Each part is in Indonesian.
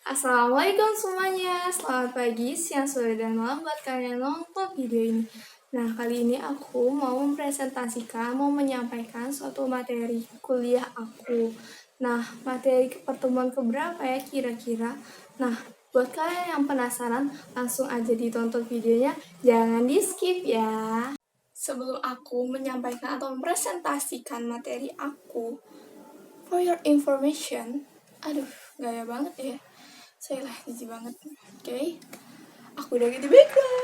Assalamualaikum semuanya, selamat pagi, siang, sore, dan malam buat kalian nonton video ini. Nah, kali ini aku mau menyampaikan suatu materi kuliah aku. Nah, materi pertemuan keberapa ya kira-kira? Nah, buat kalian yang penasaran, langsung aja ditonton videonya, jangan di-skip ya. Sebelum aku menyampaikan atau mempresentasikan materi aku, for your information, aduh, gaya banget ya. Saya lah jijik banget. Oke. Aku udah ganti background.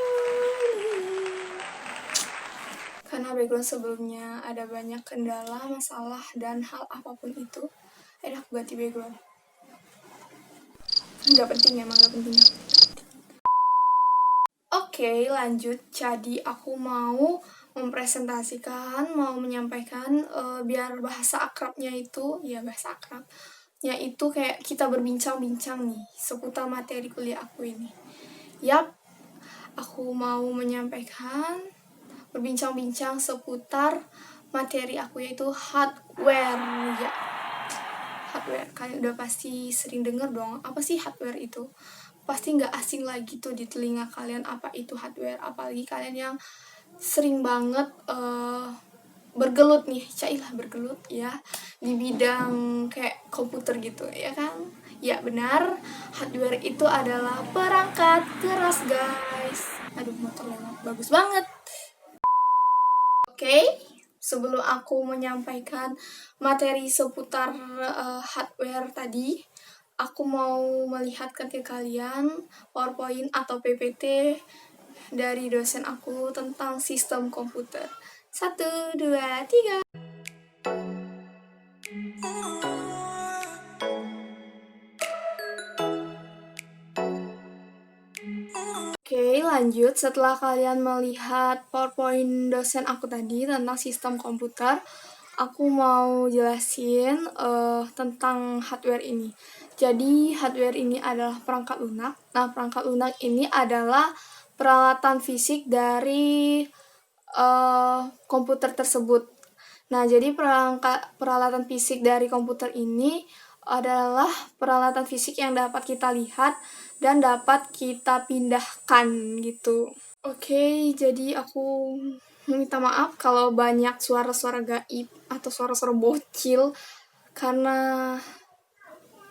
Karena background sebelumnya ada banyak kendala, masalah, dan hal apapun itu. Aku ganti background. Nggak penting, emang nggak penting. Oke, lanjut. Jadi aku mau menyampaikan biar bahasa akrabnya itu, ya bahasa akrab itu kayak kita berbincang-bincang nih seputar materi kuliah aku ini. Yap, aku mau berbincang-bincang seputar materi aku yaitu hardware ya. Hardware, kalian udah pasti sering denger dong, apa sih hardware itu? Pasti nggak asing lagi tuh di telinga kalian apa itu hardware, apalagi kalian yang sering banget bergelut ya di bidang kayak komputer gitu ya kan. Ya benar, hardware itu adalah perangkat keras guys. Aduh, motor lewat, bagus banget. Oke, sebelum aku menyampaikan materi seputar hardware tadi, aku mau melihatkan ke kalian PowerPoint atau PPT dari dosen aku tentang sistem komputer. 1, 2, 3. Oke, lanjut. Setelah kalian melihat PowerPoint dosen aku tadi tentang sistem komputer, aku mau jelasin tentang hardware ini. Jadi, hardware ini adalah perangkat lunak. Nah, perangkat lunak ini adalah peralatan fisik dari komputer tersebut. Nah, jadi peralatan fisik dari komputer ini adalah peralatan fisik yang dapat kita lihat dan dapat kita pindahkan gitu. Oke, jadi aku minta maaf kalau banyak suara-suara gaib atau suara-suara bocil karena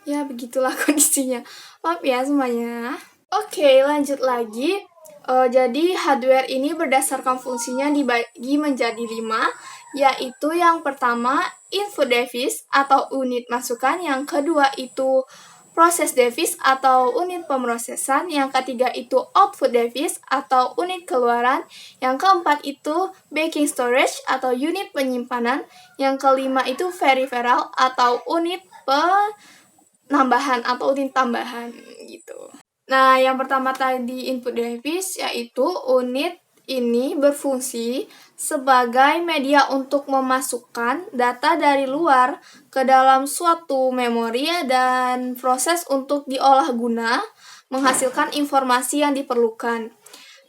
ya begitulah kondisinya. Maaf ya semuanya. Oke, lanjut lagi. Jadi hardware ini berdasarkan fungsinya dibagi menjadi 5, yaitu yang pertama input device atau unit masukan, yang kedua itu proses device atau unit pemrosesan, yang ketiga itu output device atau unit keluaran, yang keempat itu backing storage atau unit penyimpanan, yang kelima itu peripheral atau unit penambahan atau unit tambahan gitu. Nah, yang pertama tadi input device, yaitu unit ini berfungsi sebagai media untuk memasukkan data dari luar ke dalam suatu memori dan proses untuk diolah guna menghasilkan informasi yang diperlukan.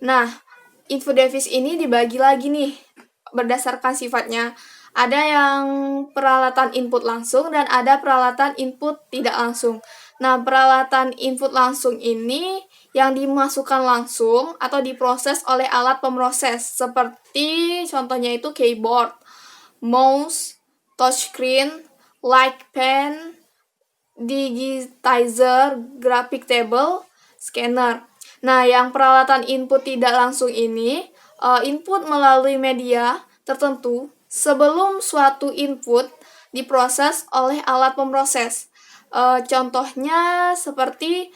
Nah, input device ini dibagi lagi nih berdasarkan sifatnya. Ada yang peralatan input langsung dan ada peralatan input tidak langsung. Nah, peralatan input langsung ini yang dimasukkan langsung atau diproses oleh alat pemroses seperti contohnya itu keyboard, mouse, touchscreen, light pen, digitizer, graphic table, scanner. Nah, yang peralatan input tidak langsung ini input melalui media tertentu sebelum suatu input diproses oleh alat pemroses. Contohnya seperti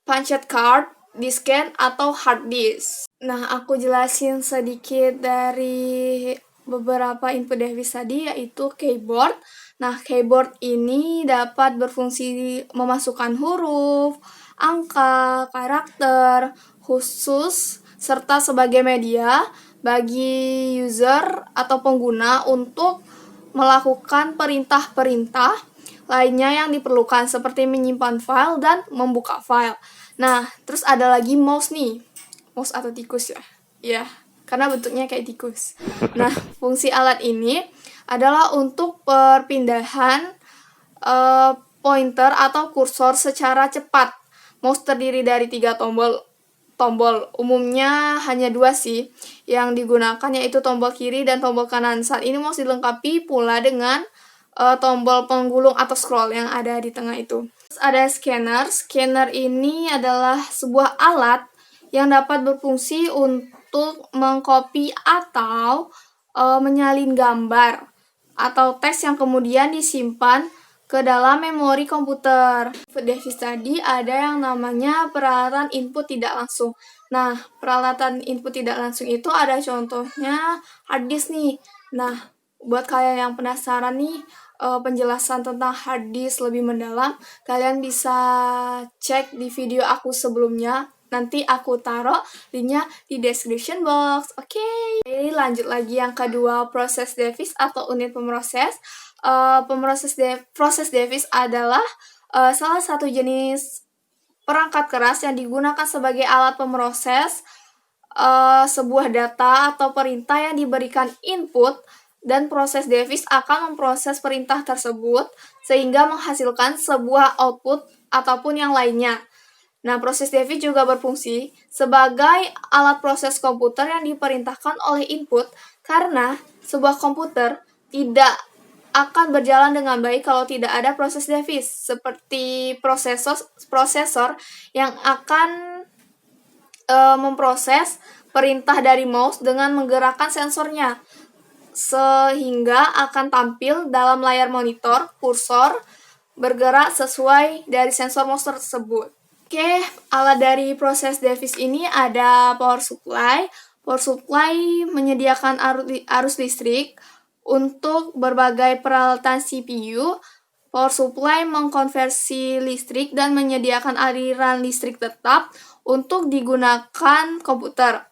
punched card, disken, atau hard disk. Nah, aku jelasin sedikit dari beberapa input device tadi, yaitu keyboard. Nah, keyboard ini dapat berfungsi memasukkan huruf, angka, karakter, khusus, serta sebagai media bagi user atau pengguna untuk melakukan perintah-perintah lainnya yang diperlukan seperti menyimpan file dan membuka file. Nah, terus ada lagi mouse nih. Mouse atau tikus ya. Ya, karena bentuknya kayak tikus. Nah, fungsi alat ini adalah untuk perpindahan pointer atau kursor secara cepat. Mouse terdiri dari 3 tombol. Umumnya hanya 2 sih yang digunakan, yaitu tombol kiri dan tombol kanan. Saat ini mouse dilengkapi pula dengan tombol penggulung atau scroll yang ada di tengah itu. Terus ada scanner. Scanner ini adalah sebuah alat yang dapat berfungsi untuk mengcopy atau menyalin gambar atau teks yang kemudian disimpan ke dalam memori komputer. Device tadi ada yang namanya peralatan input tidak langsung. Nah, peralatan input tidak langsung itu ada contohnya hard disk nih. Nah, buat kalian yang penasaran nih penjelasan tentang hard disk lebih mendalam, kalian bisa cek di video aku sebelumnya. Nanti aku taruh linknya di description box. Oke. Lanjut lagi yang kedua, proses device atau unit pemroses. Proses device adalah salah satu jenis perangkat keras yang digunakan sebagai alat pemroses sebuah data atau perintah yang diberikan input, dan proses device akan memproses perintah tersebut sehingga menghasilkan sebuah output ataupun yang lainnya. Nah, proses device juga berfungsi sebagai alat proses komputer yang diperintahkan oleh input, karena sebuah komputer tidak akan berjalan dengan baik kalau tidak ada proses device, seperti prosesor yang akan memproses perintah dari mouse dengan menggerakkan sensornya, sehingga akan tampil dalam layar monitor, kursor bergerak sesuai dari sensor mouse tersebut. Oke, alat dari proses device ini ada power supply. Power supply menyediakan arus listrik untuk berbagai peralatan CPU. Power supply mengkonversi listrik dan menyediakan aliran listrik tetap untuk digunakan komputer.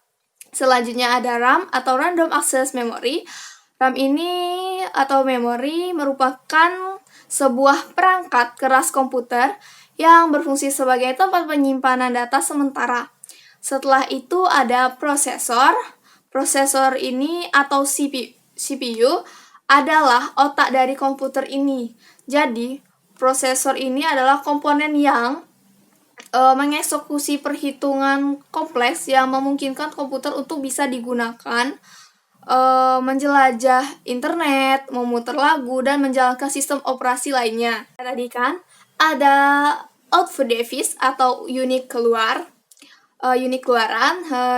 Selanjutnya ada RAM atau Random Access Memory. RAM ini atau memori merupakan sebuah perangkat keras komputer yang berfungsi sebagai tempat penyimpanan data sementara. Setelah itu ada prosesor. Prosesor ini atau CPU adalah otak dari komputer ini. Jadi, prosesor ini adalah komponen yang mengeksekusi perhitungan kompleks yang memungkinkan komputer untuk bisa digunakan menjelajah internet, memutar lagu, dan menjalankan sistem operasi lainnya. Tadi kan ada output device atau unit keluaran.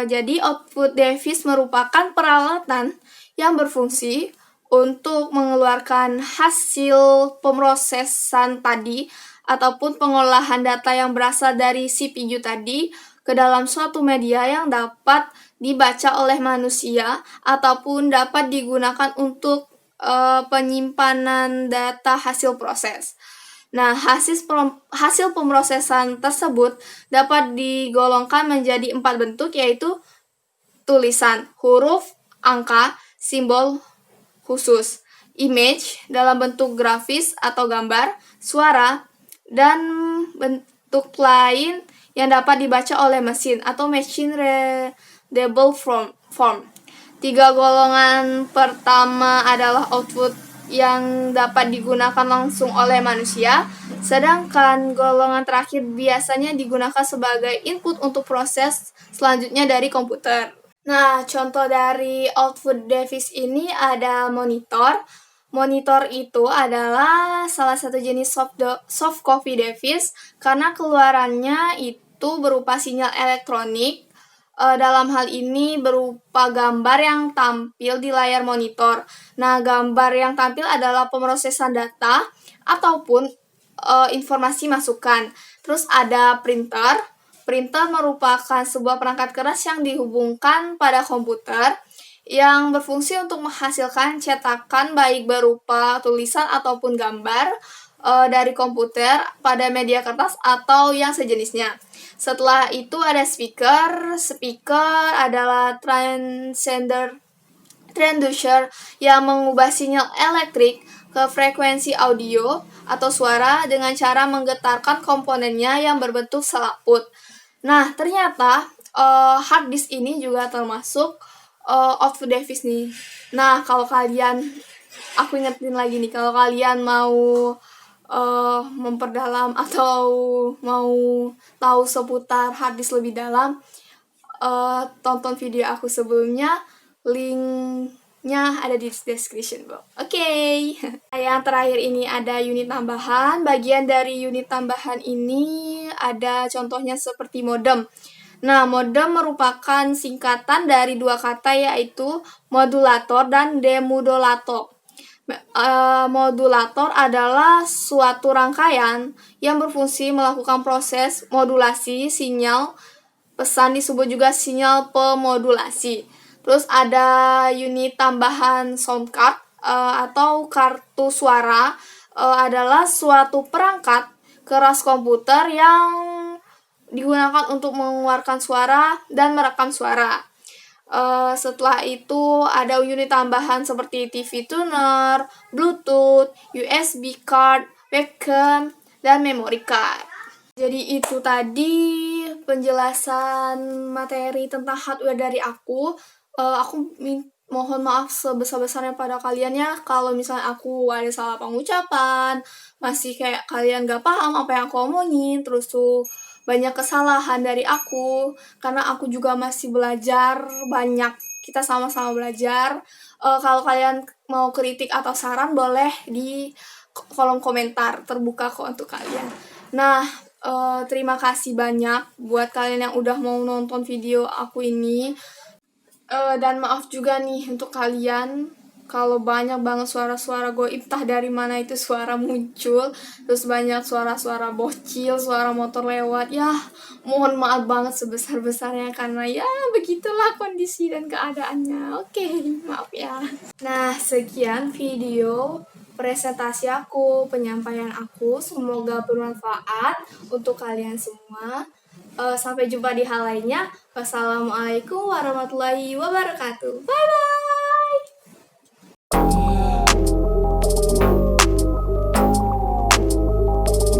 Jadi output device merupakan peralatan yang berfungsi untuk mengeluarkan hasil pemrosesan tadi ataupun pengolahan data yang berasal dari CPU tadi ke dalam suatu media yang dapat dibaca oleh manusia ataupun dapat digunakan untuk penyimpanan data hasil proses. Nah, hasil pemrosesan tersebut dapat digolongkan menjadi 4 bentuk, yaitu tulisan, huruf, angka, simbol khusus, image dalam bentuk grafis atau gambar, suara, dan bentuk lain yang dapat dibaca oleh mesin atau machine readable form. 3 golongan pertama adalah output yang dapat digunakan langsung oleh manusia, sedangkan golongan terakhir biasanya digunakan sebagai input untuk proses selanjutnya dari komputer. Nah, contoh dari output device ini ada monitor. Monitor itu adalah salah satu jenis soft copy device karena keluarannya itu berupa sinyal elektronik. Dalam hal ini berupa gambar yang tampil di layar monitor. Nah, gambar yang tampil adalah pemrosesan data ataupun informasi masukan. Terus ada printer. Printer merupakan sebuah perangkat keras yang dihubungkan pada komputer yang berfungsi untuk menghasilkan cetakan baik berupa tulisan ataupun gambar dari komputer pada media kertas atau yang sejenisnya. Setelah itu ada speaker. Speaker adalah transducer yang mengubah sinyal elektrik ke frekuensi audio atau suara dengan cara menggetarkan komponennya yang berbentuk selaput. Nah, ternyata hard disk ini juga termasuk output device nih. Nah, kalau kalian, aku ingetin lagi nih, kalau kalian mau memperdalam atau mau tahu seputar harddisk lebih dalam, tonton video aku sebelumnya, linknya ada di description box. Oke. Yang terakhir ini ada unit tambahan. Bagian dari unit tambahan ini ada contohnya seperti modem. Nah, modem merupakan singkatan dari dua kata, yaitu modulator dan demodulator. Modulator adalah suatu rangkaian yang berfungsi melakukan proses modulasi sinyal pesan, disebut juga sinyal pemodulasi. Terus ada unit tambahan sound card atau kartu suara, adalah suatu perangkat keras komputer yang digunakan untuk mengeluarkan suara dan merekam suara. Setelah itu ada unit tambahan seperti TV tuner, Bluetooth, USB card, webcam, dan memory card. Jadi itu tadi penjelasan materi tentang hardware dari aku. Aku mohon maaf sebesar-besarnya pada kalian ya, kalau misalnya aku ada salah pengucapan, masih kayak kalian gak paham apa yang aku omongin, terus tuh banyak kesalahan dari aku, karena aku juga masih belajar banyak. Kita sama-sama belajar. Kalau kalian mau kritik atau saran, boleh di kolom komentar, terbuka kok untuk kalian. Nah, terima kasih banyak buat kalian yang udah mau nonton video aku ini. Dan maaf juga nih untuk kalian kalau banyak banget suara-suara goib, entah dari mana itu suara muncul, terus banyak suara-suara bocil, suara motor lewat. Ya, mohon maaf banget sebesar-besarnya, karena ya begitulah kondisi dan keadaannya. Oke, maaf ya. Nah, sekian video presentasi aku, penyampaian aku. Semoga bermanfaat untuk kalian semua. Sampai jumpa di hal lainnya. Wassalamualaikum warahmatullahi wabarakatuh. Bye bye.